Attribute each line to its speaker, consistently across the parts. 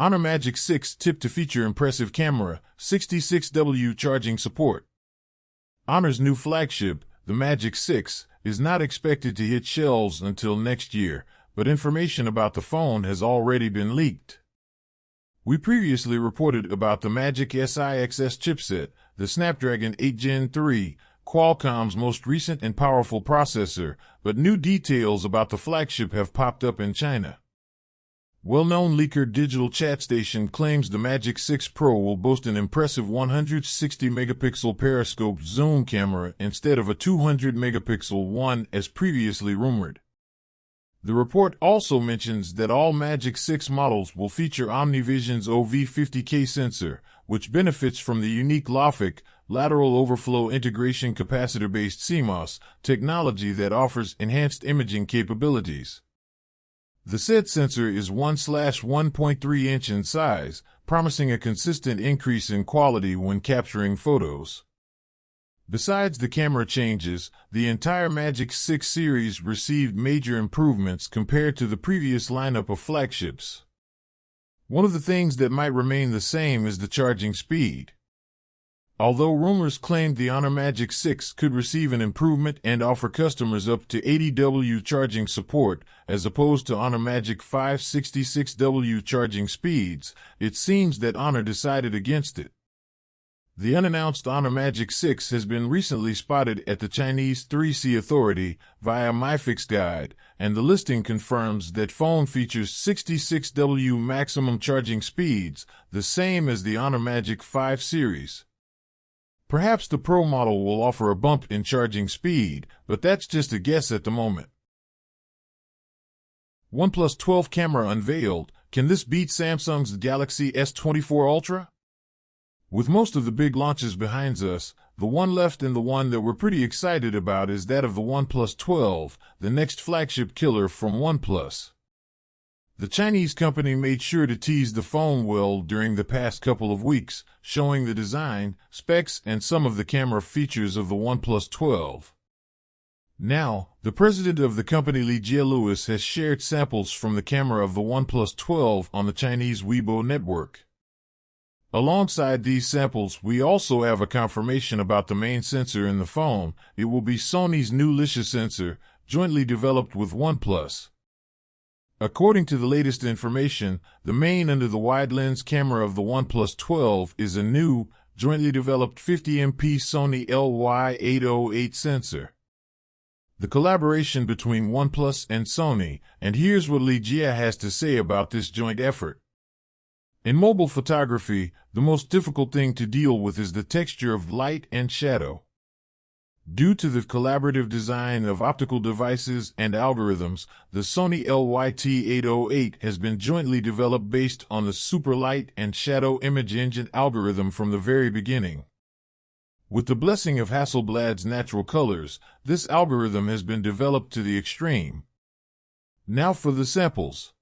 Speaker 1: Honor Magic 6 tipped to feature impressive camera, 66W charging support. Honor's new flagship, the Magic 6, is not expected to hit shelves until next year, but information about the phone has already been leaked. We previously reported about the Magic SiXS chipset, the Snapdragon 8 Gen 3, Qualcomm's most recent and powerful processor, but new details about the flagship have popped up in China. Well-known leaker Digital Chat Station claims the Magic 6 Pro will boast an impressive 160-megapixel periscope zoom camera instead of a 200-megapixel one as previously rumored. The report also mentions that all Magic 6 models will feature OmniVision's OV50K sensor, which benefits from the unique LOFIC, lateral overflow integration capacitor-based CMOS technology that offers enhanced imaging capabilities. The said sensor is 1/1.3 inch in size, promising a consistent increase in quality when capturing photos. Besides the camera changes, the entire Magic 6 series received major improvements compared to the previous lineup of flagships. One of the things that might remain the same is the charging speed. Although rumors claimed the Honor Magic 6 could receive an improvement and offer customers up to 80W charging support, as opposed to Honor Magic 5 66W charging speeds, it seems that Honor decided against it. The unannounced Honor Magic 6 has been recently spotted at the Chinese 3C Authority via MyFix Guide, and the listing confirms that phone features 66W maximum charging speeds, the same as the Honor Magic 5 series. Perhaps the Pro model will offer a bump in charging speed, but that's just a guess at the moment. OnePlus 12 camera unveiled. Can this beat Samsung's Galaxy S24 Ultra? With most of the big launches behind us, the one left and the one that we're pretty excited about is that of the OnePlus 12, the next flagship killer from OnePlus. The Chinese company made sure to tease the phone well during the past couple of weeks, showing the design, specs, and some of the camera features of the OnePlus 12. Now, the president of the company Li Jielewis has shared samples from the camera of the OnePlus 12 on the Chinese Weibo network. Alongside these samples, we also have a confirmation about the main sensor in the phone. It will be Sony's new Lisha sensor, jointly developed with OnePlus. According to the latest information, the main under-the-wide lens camera of the OnePlus 12 is a new, jointly developed 50MP Sony LY808 sensor. The collaboration between OnePlus and Sony, and here's what Li Jie has to say about this joint effort. In mobile photography, the most difficult thing to deal with is the texture of light and shadow. Due to the collaborative design of optical devices and algorithms, the Sony LYT808 has been jointly developed based on the super light and shadow image engine algorithm from the very beginning. With the blessing of Hasselblad's natural colors, this algorithm has been developed to the extreme. Now for the samples.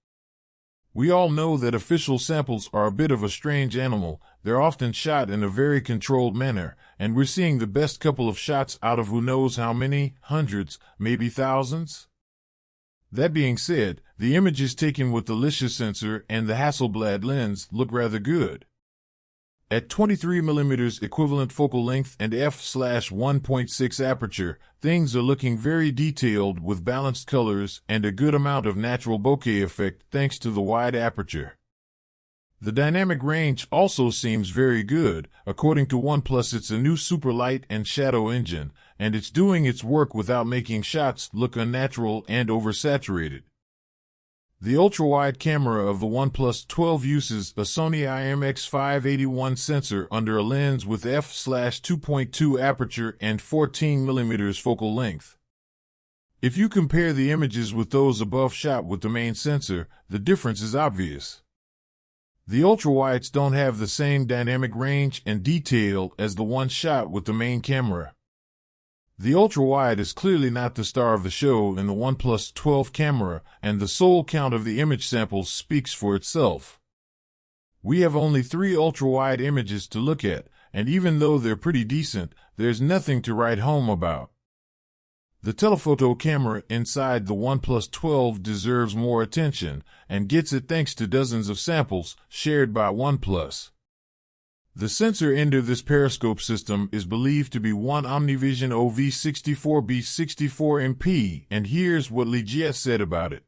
Speaker 1: We all know that official samples are a bit of a strange animal. They're often shot in a very controlled manner, and we're seeing the best couple of shots out of who knows how many, hundreds, maybe thousands? That being said, the images taken with the Lisha sensor and the Hasselblad lens look rather good. At 23mm equivalent focal length and f/1.6 aperture, things are looking very detailed with balanced colors and a good amount of natural bokeh effect thanks to the wide aperture. The dynamic range also seems very good. According to OnePlus, it's a new super light and shadow engine, and it's doing its work without making shots look unnatural and oversaturated. The ultra-wide camera of the OnePlus 12 uses a Sony IMX581 sensor under a lens with f/2.2 aperture and 14mm focal length. If you compare the images with those above shot with the main sensor, the difference is obvious. The ultra-wides don't have the same dynamic range and detail as the one shot with the main camera. The ultra-wide is clearly not the star of the show in the OnePlus 12 camera, and the sole count of the image samples speaks for itself. We have only 3 ultra-wide images to look at, and even though they're pretty decent, there's nothing to write home about. The telephoto camera inside the OnePlus 12 deserves more attention, and gets it thanks to dozens of samples shared by OnePlus. The sensor end of this periscope system is believed to be one OmniVision OV64B64MP, and here's what Ligier said about it.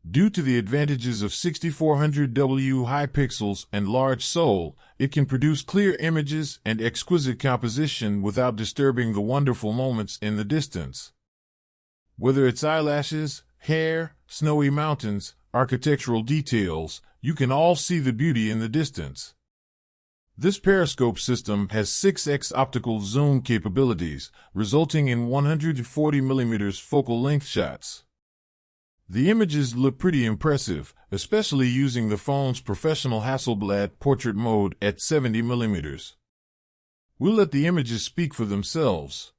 Speaker 1: Due to the advantages of 6400W high pixels and large SOL, it can produce clear images and exquisite composition without disturbing the wonderful moments in the distance. Whether it's eyelashes, hair, snowy mountains, architectural details, you can all see the beauty in the distance. This periscope system has 6x optical zoom capabilities, resulting in 140mm focal length shots. The images look pretty impressive, especially using the phone's professional Hasselblad portrait mode at 70mm. We'll let the images speak for themselves.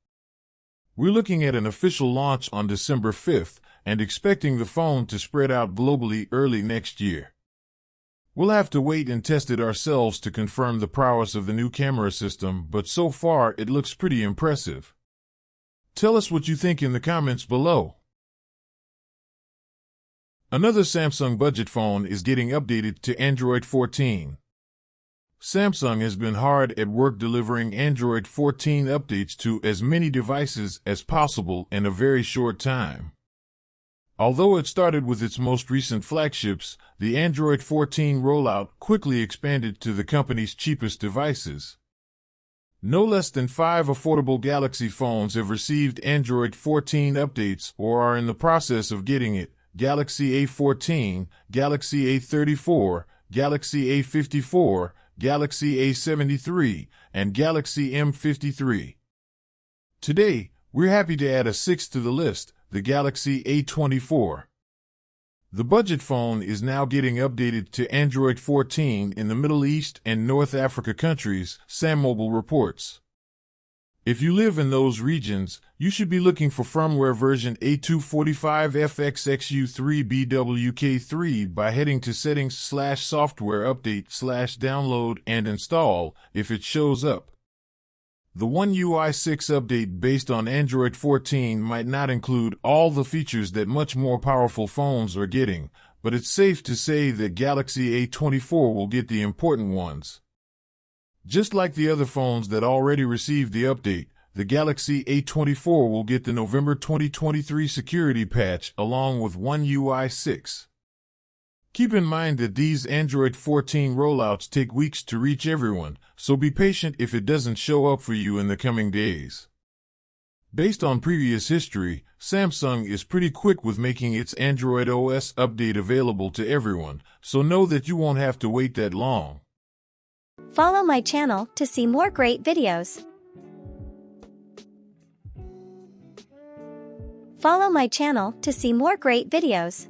Speaker 1: We're looking at an official launch on December 5th and expecting the phone to spread out globally early next year. We'll have to wait and test it ourselves to confirm the prowess of the new camera system, but so far it looks pretty impressive. Tell us what you think in the comments below. Another Samsung budget phone is getting updated to Android 14. Samsung has been hard at work delivering Android 14 updates to as many devices as possible in a very short time. Although it started with its most recent flagships, the Android 14 rollout quickly expanded to the company's cheapest devices. No less than 5 affordable Galaxy phones have received Android 14 updates or are in the process of getting it: Galaxy A14, Galaxy A34, Galaxy A54, Galaxy A73, and Galaxy M53. Today, we're happy to add a sixth to the list, the Galaxy A24. The budget phone is now getting updated to Android 14 in the Middle East and North Africa countries, SamMobile reports. If you live in those regions, you should be looking for firmware version A245FXXU3BWK3 by heading to Settings/Software Update/Download and Install if it shows up. The One UI 6 update based on Android 14 might not include all the features that much more powerful phones are getting, but it's safe to say that Galaxy A24 will get the important ones. Just like the other phones that already received the update, the Galaxy A24 will get the November 2023 security patch along with One UI 6. Keep in mind that these Android 14 rollouts take weeks to reach everyone, so be patient if it doesn't show up for you in the coming days. Based on previous history, Samsung is pretty quick with making its Android OS update available to everyone, so know that you won't have to wait that long.
Speaker 2: Follow my channel to see more great videos. Follow my channel to see more great videos.